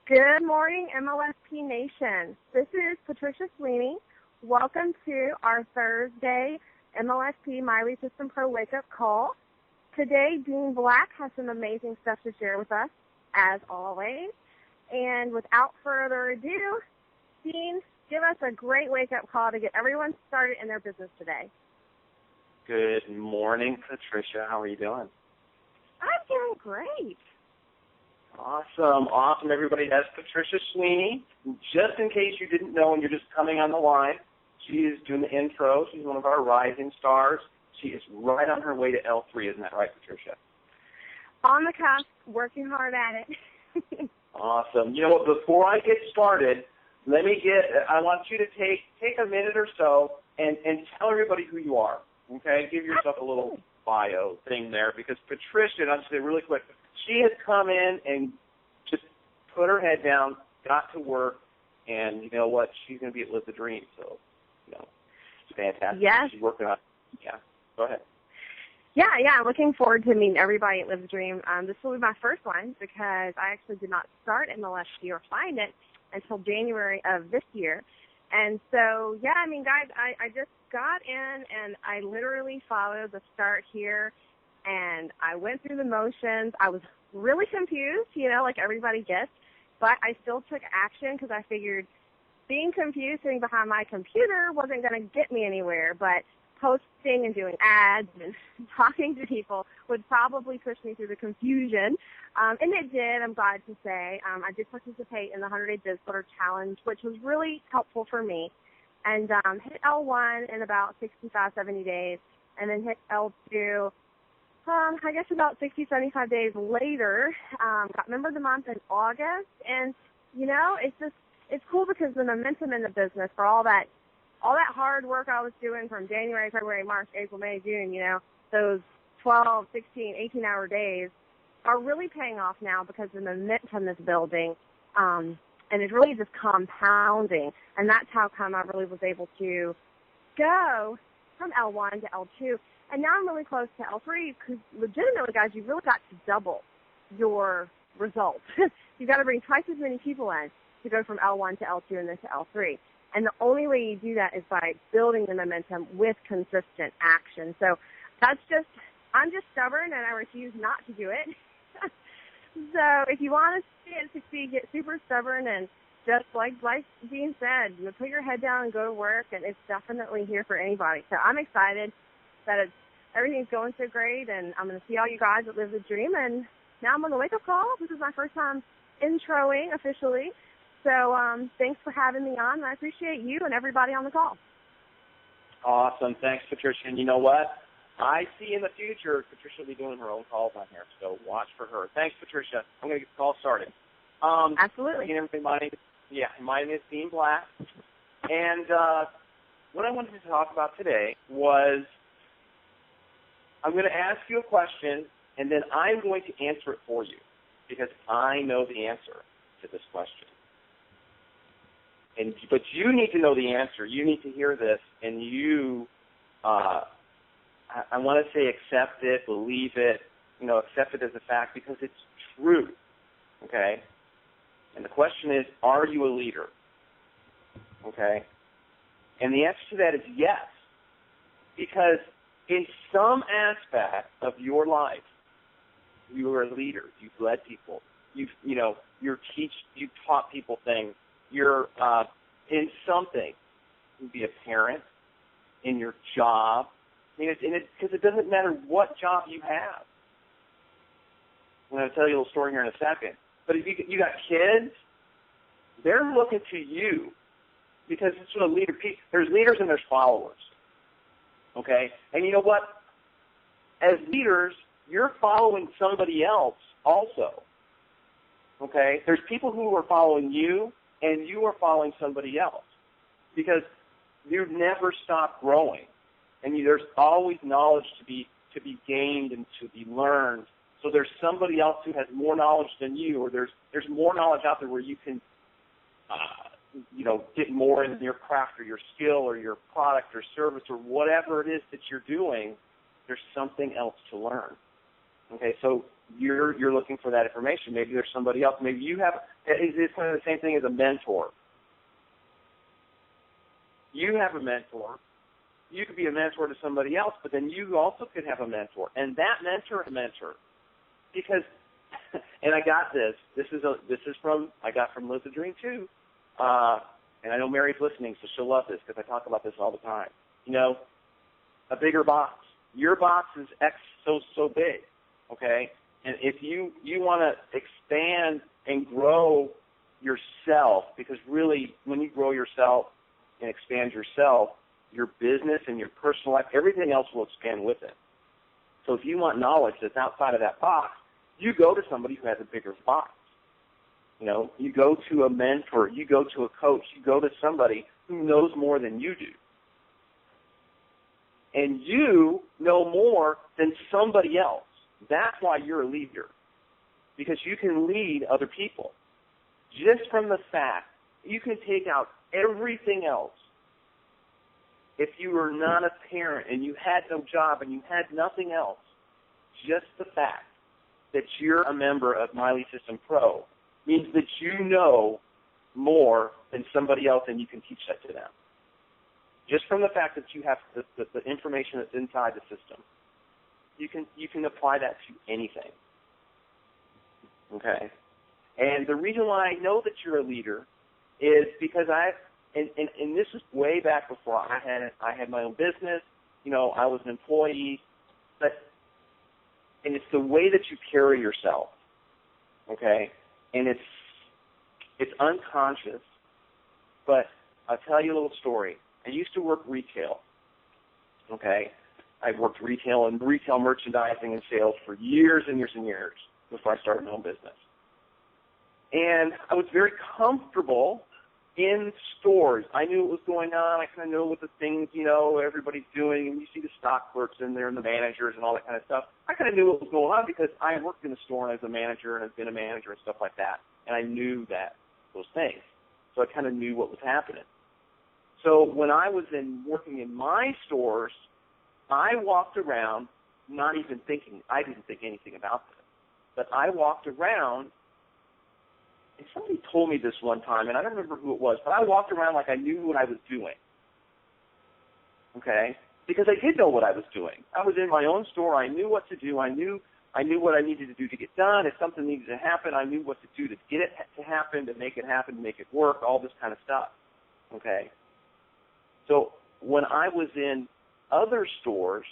Good morning, MLSP Nation. This is Patricia Sweeney. Welcome to our Thursday MLSP My Lead System Pro Wake-Up Call. Today, Dean Black has some amazing stuff to share with us, as always. And without further ado, Dean, give us a great wake-up call to get everyone started in their business today. Good morning, Patricia. How are you doing? I'm doing great. Awesome, everybody. That's Patricia Sweeney. Just in case you didn't know and you're just coming on the line, she is doing the intro. She's one of our rising stars. She is right on her way to L3. Isn't that right, Patricia? On the cusp, working hard at it. Awesome. You know what, before I get started, I want you to take a minute or so and tell everybody who you are, okay? Give yourself a little bio thing there, because Patricia, and I'll just say really quick, she has come in and just put her head down, got to work, and you know what? She's going to be at Live the Dream. So, it's fantastic. Yes. She's working on. Yeah. Go ahead. Yeah. I'm looking forward to meeting everybody at Live the Dream. This will be my first one because I actually did not start MLSP or find it until January of this year. And so, guys, I just got in and I literally followed the start here. And I went through the motions. I was really confused, like everybody gets, but I still took action because I figured being confused sitting behind my computer wasn't going to get me anywhere, but posting and doing ads and talking to people would probably push me through the confusion. And it did, I'm glad to say. I did participate in the 100-Day Biz Builder Challenge, which was really helpful for me, and hit L1 in about 65, 70 days, and then hit L2 I guess about 60, 75 days later. Got Member of the Month in August, and it's cool because the momentum in the business for all that hard work I was doing from January, February, March, April, May, June, those 12, 16, 18-hour days are really paying off now because the momentum is building, and it's really just compounding, and that's how come I really was able to go from L1 to L2. And now I'm really close to L3 because legitimately, guys, you've really got to double your results. You've got to bring twice as many people in to go from L1 to L2 and then to L3. And the only way you do that is by building the momentum with consistent action. So I'm just stubborn and I refuse not to do it. So if you want to see it succeed, get super stubborn and just like Dean said, put your head down and go to work, and it's definitely here for anybody. So I'm excited that everything's going so great, and I'm going to see all you guys that live the dream. And now I'm on the wake-up call. This is my first time introing officially. So thanks for having me on, and I appreciate you and everybody on the call. Awesome. Thanks, Patricia. And you know what? I see in the future Patricia will be doing her own calls on here, so watch for her. Thanks, Patricia. I'm going to get the call started. Absolutely. Again, everybody, my name is Dean Black, and what I wanted to talk about today was I'm going to ask you a question, and then I'm going to answer it for you because I know the answer to this question. But you need to know the answer. You need to hear this, and you, I want to say accept it, believe it, accept it as a fact because it's true, okay? And the question is, are you a leader? Okay? And the answer to that is yes, because in some aspect of your life, you are a leader. You've led people. You've taught people things. You're in something. You can be a parent, in your job. Because it doesn't matter what job you have. I'm going to tell you a little story here in a second. But if you got kids, they're looking to you because it's what a leader. There's leaders and there's followers. Okay? And you know what? As leaders, you're following somebody else also. Okay? There's people who are following you, and you are following somebody else because you never stop growing. And there's always knowledge to be gained and to be learned. So there's somebody else who has more knowledge than you, or there's more knowledge out there where you can, get more in your craft or your skill or your product or service or whatever it is that you're doing. There's something else to learn. Okay, so you're looking for that information. Maybe there's somebody else. Maybe you have. It's kind of the same thing as a mentor. You have a mentor. You could be a mentor to somebody else, but then you also could have a mentor, and that mentor is a mentor. Because, and I got this. This is from I got from Live the Dream too, and I know Mary's listening, so she'll love this because I talk about this all the time. You know, a bigger box. Your box is so big, okay? And if you want to expand and grow yourself, because really when you grow yourself and expand yourself, your business and your personal life, everything else will expand with it. So if you want knowledge that's outside of that box, you go to somebody who has a bigger box. You know, you go to a mentor, you go to a coach, you go to somebody who knows more than you do. And you know more than somebody else. That's why you're a leader, because you can lead other people. Just from the fact you can take out everything else. If you were not a parent and you had no job and you had nothing else, just the fact that you're a member of Miley System Pro means that you know more than somebody else and you can teach that to them. Just from the fact that you have the information that's inside the system, you can apply that to anything. Okay? And the reason why I know that you're a leader is because and this is way back before I had my own business. You know, I was an employee, and it's the way that you carry yourself. Okay? And it's unconscious, but I'll tell you a little story. I used to work retail, okay? I worked retail and retail merchandising and sales for years and years and years before I started my own business. And I was very comfortable in stores. I knew what was going on. I kind of know what the things, you know, everybody's doing. And you see the stock clerks in there and the managers and all that kind of stuff. I kind of knew what was going on because I worked in the store and I was a manager and I've been a manager and stuff like that. And I knew those things. So I kind of knew what was happening. So when I was working in my stores, I walked around not even thinking. I didn't think anything about this. But I walked around, and somebody told me this one time, and I don't remember who it was, but I walked around like I knew what I was doing. Okay? Because I did know what I was doing. I was in my own store. I knew what to do. I knew what I needed to do to get done. If something needed to happen, I knew what to do to get it to happen, to make it work, all this kind of stuff. Okay? So when I was in other stores,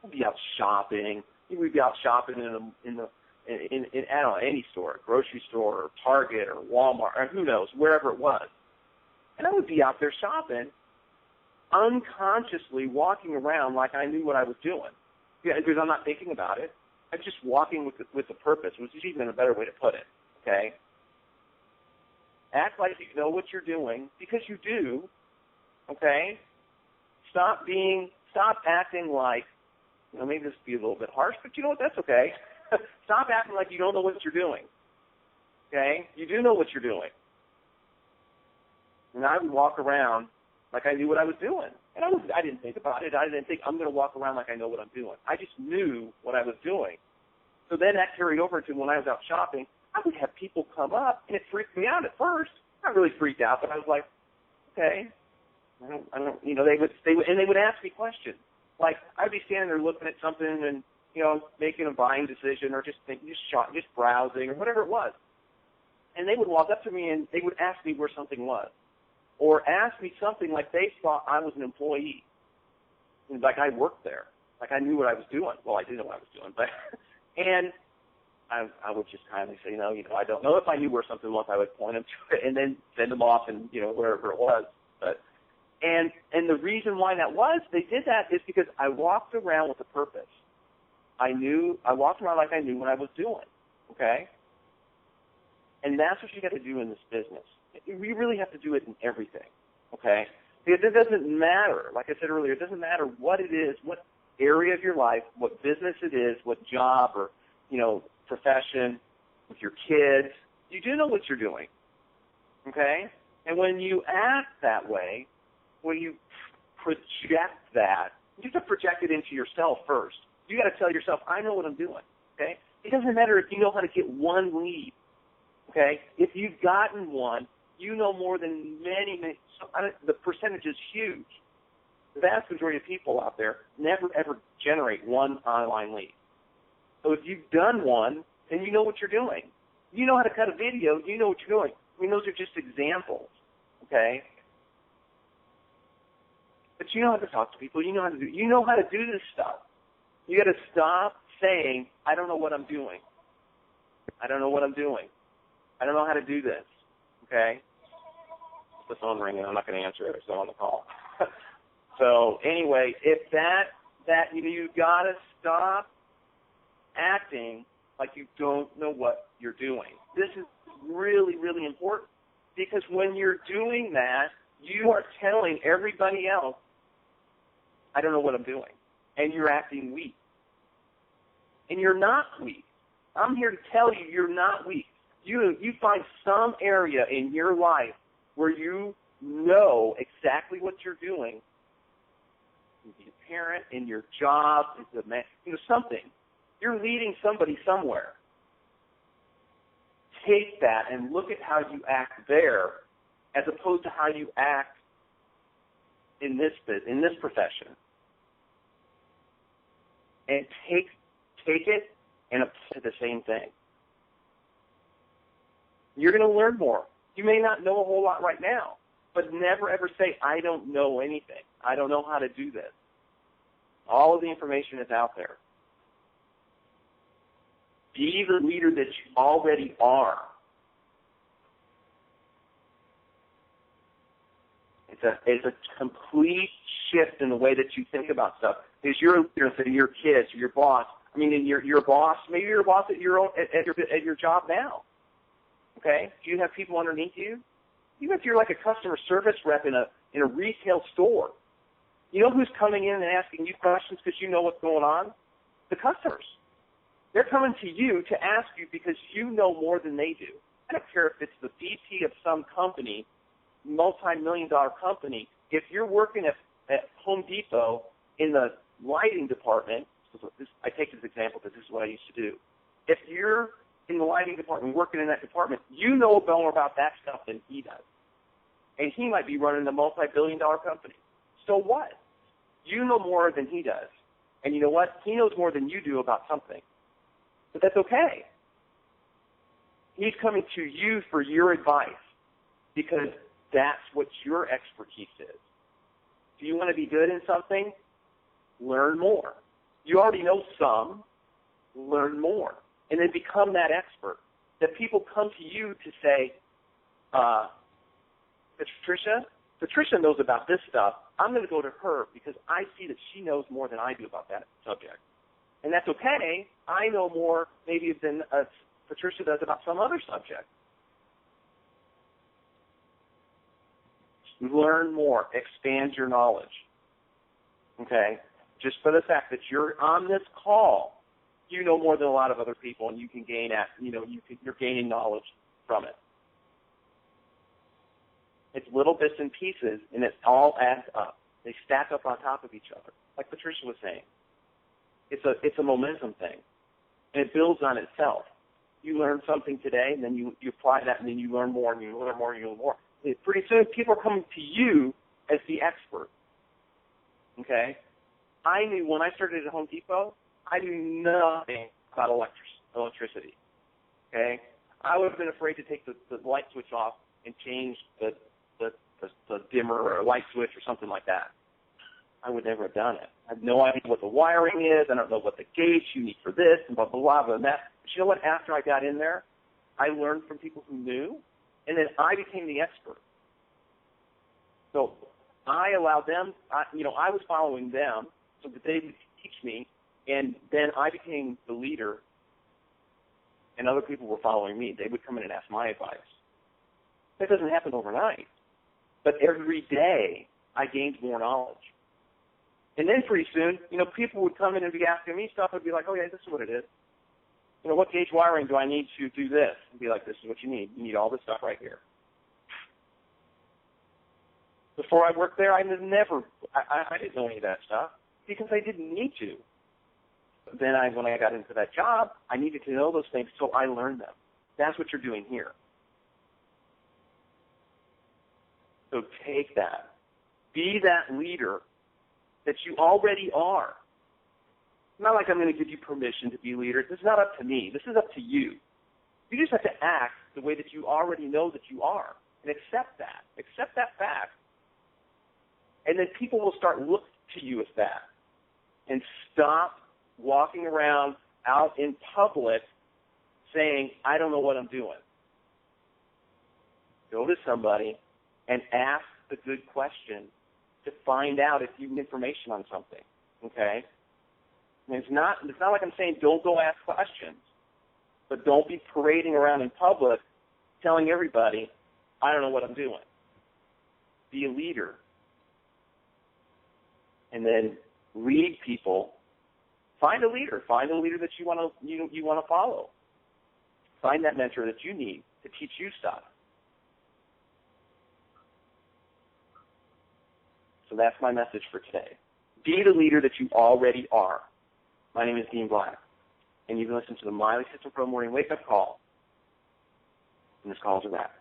we'd be out shopping. We'd be out shopping in I don't know, any store, a grocery store or Target or Walmart or who knows, wherever it was. And I would be out there shopping, unconsciously walking around like I knew what I was doing. Yeah, because I'm not thinking about it. I'm just walking with a purpose, which is even a better way to put it, okay? Act like you know what you're doing, because you do, okay? Stop acting like, you know, maybe this would be a little bit harsh, but you know what, that's okay. Stop acting like you don't know what you're doing, okay? You do know what you're doing. And I would walk around like I knew what I was doing. And I didn't think about it. I didn't think I'm going to walk around like I know what I'm doing. I just knew what I was doing. So then that carried over to when I was out shopping, I would have people come up, and it freaked me out at first. Not really freaked out, but I was like, okay. I don't, you know, they would ask me questions. Like, I'd be standing there looking at something and, you know, making a buying decision or just browsing or whatever it was. And they would walk up to me and they would ask me where something was. Or ask me something like they thought I was an employee. And like I worked there. Like I knew what I was doing. Well, I didn't know what I was doing. But and I would just kindly say, no, I don't know. If I knew where something was, I would point them to it and then send them off and, you know, wherever it was. But and the reason why that was, they did that is because I walked around with a purpose. I walked around like I knew what I was doing, okay? And that's what you got to do in this business. We really have to do it in everything, okay? Because it doesn't matter, like I said earlier, it doesn't matter what it is, what area of your life, what business it is, what job or, you know, profession, with your kids. You do know what you're doing, okay? And when you act that way, when you project that, you have to project it into yourself first. You got to tell yourself, I know what I'm doing, okay? It doesn't matter if you know how to get one lead, okay? If you've gotten one, you know more than many, the percentage is huge. The vast majority of people out there never, ever generate one online lead. So if you've done one, then you know what you're doing. You know how to cut a video. You know what you're doing. I mean, those are just examples, okay? But you know how to talk to people. You know how to do this stuff. You got to stop saying, I don't know what I'm doing. I don't know what I'm doing. I don't know how to do this, okay? The phone ringing. I'm not going to answer it. I'm still on the call. So anyway, if you've got to stop acting like you don't know what you're doing. This is really, really important because when you're doing that, you are telling everybody else, I don't know what I'm doing, and you're acting weak. And you're not weak. I'm here to tell you you're not weak. You find some area in your life where you know exactly what you're doing. You can be a parent, in your job, something. You're leading somebody somewhere. Take that and look at how you act there as opposed to how you act in this profession. And take it and apply the same thing. You're going to learn more. You may not know a whole lot right now, but never ever say, I don't know anything. I don't know how to do this. All of the information is out there. Be the leader that you already are. It's a complete shift in the way that you think about stuff. Because you're your kids, your boss. I mean, your boss. Maybe you're a boss at your job now. Okay, do you have people underneath you? Even if you're like a customer service rep in a retail store, you know who's coming in and asking you questions because you know what's going on? The customers. They're coming to you to ask you because you know more than they do. I don't care if it's the VP of some company, multi-million-dollar company. If you're working at Home Depot in the lighting department, I take this example because this is what I used to do. If you're in the lighting department, working in that department, you know more about that stuff than he does. And he might be running a multi-billion-dollar company. So what? You know more than he does. And you know what? He knows more than you do about something. But that's okay. He's coming to you for your advice because that's what your expertise is. Do you want to be good in something? Learn more. You already know some. Learn more. And then become that expert. That people come to you to say, Patricia knows about this stuff. I'm going to go to her because I see that she knows more than I do about that subject. And that's okay. I know more maybe than Patricia does about some other subject. Learn more. Expand your knowledge. Okay? Just for the fact that you're on this call, you know more than a lot of other people, and you can gain you're gaining knowledge from it. It's little bits and pieces, and it all adds up. They stack up on top of each other, like Patricia was saying. It's a momentum thing, and it builds on itself. You learn something today, and then you apply that, and then you learn more, and you learn more, and you learn more. Pretty soon, people are coming to you as the expert. Okay? I knew when I started at Home Depot, I knew nothing about electricity. Okay? I would have been afraid to take the light switch off and change the dimmer or a light switch or something like that. I would never have done it. I have no idea what the wiring is. I don't know what the gauge you need for this and blah, blah, blah, blah, and that. But you know what? After I got in there, I learned from people who knew, and then I became the expert. So I allowed them, I was following them so that they would teach me, and then I became the leader, and other people were following me. They would come in and ask my advice. That doesn't happen overnight. But every day, I gained more knowledge. And then pretty soon, people would come in and be asking me stuff. I'd be like, oh, yeah, this is what it is. What gauge wiring do I need to do this? And be like, this is what you need. You need all this stuff right here. Before I worked there, I didn't know any of that stuff because I didn't need to. Then when I got into that job, I needed to know those things, so I learned them. That's what you're doing here. So take that. Be that leader that you already are. It's not like I'm going to give you permission to be a leader. This is not up to me. This is up to you. You just have to act the way that you already know that you are and accept that. Accept that fact. And then people will start looking to you as that and stop walking around out in public saying, I don't know what I'm doing. Go to somebody and ask the good question to find out if you have information on something, okay? And it's not like I'm saying don't go ask questions, but don't be parading around in public telling everybody, I don't know what I'm doing. Be a leader. And then lead people. Find a leader. Find a leader that you want to follow. Find that mentor that you need to teach you stuff. So that's my message for today. Be the leader that you already are. My name is Dean Black, and you've listened to the Miley System Pro Morning Wake Up Call. And this call is a wrap.